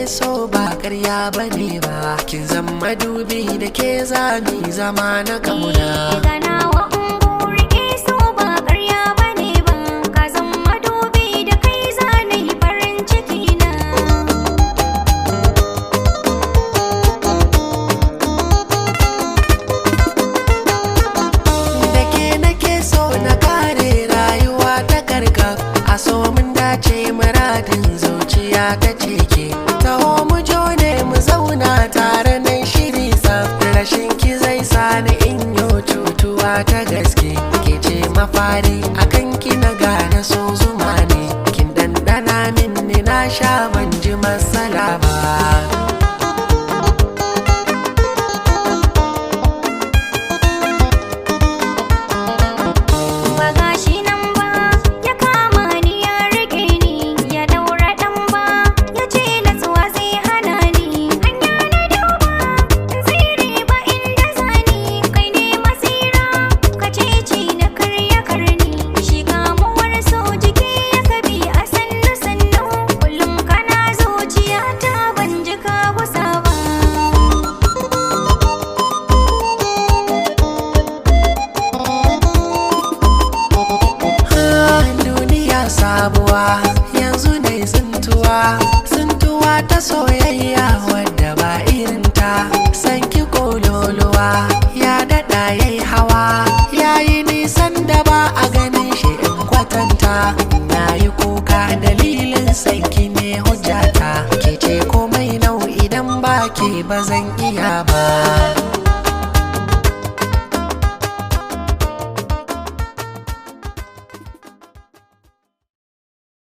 so ba ƙarya bane ba, kin zama dubi da ke zami zama na kauna. Ganawa ungo rike so ba ƙarya bane ba, ka zama dubi da kai zanayi farin ciki na. Da ke nake so na kare rayuwa ta karka, a so mun dace muradin zuciya ta ceke. Taho mu jone mu zauna tare nan shiri tsaf, rashin ki zai sani in yo cutuwa ta gaske. Ke ce mafari akan ki na gane so zuma ne, kin dandana min ni na sha ban ji matsala ba. Sabuwa yanzu ne tsintuwa ta soyayya wadda ba irinta. Sanki kololuwa ya daɗa yayi hawa, yayi nisan da ba a ganin shi in kwatanta. Na yi kuka dalilin sanki ne hujjata, ke ce komai nau idan ba ke ba zan iya ba.